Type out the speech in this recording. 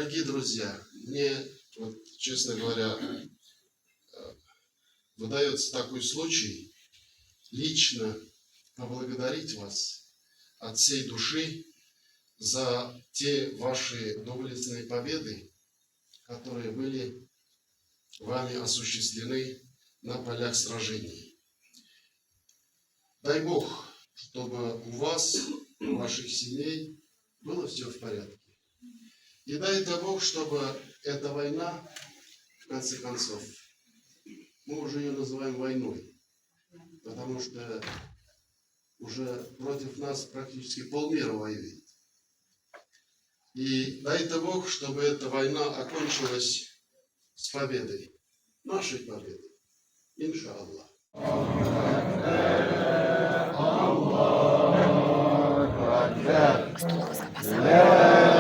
Дорогие друзья, мне, вот, честно говоря, выдается такой случай лично поблагодарить вас от всей души за те ваши доблестные победы, которые были вами осуществлены на полях сражений. Дай Бог, чтобы у вас, у ваших семей было все в порядке. И дай Бог, чтобы эта война, в конце концов, мы уже ее называем войной, потому что уже против нас практически полмира воюет. И дай Бог, чтобы эта война окончилась с победой, нашей победой. Иншаллах. Что сказал?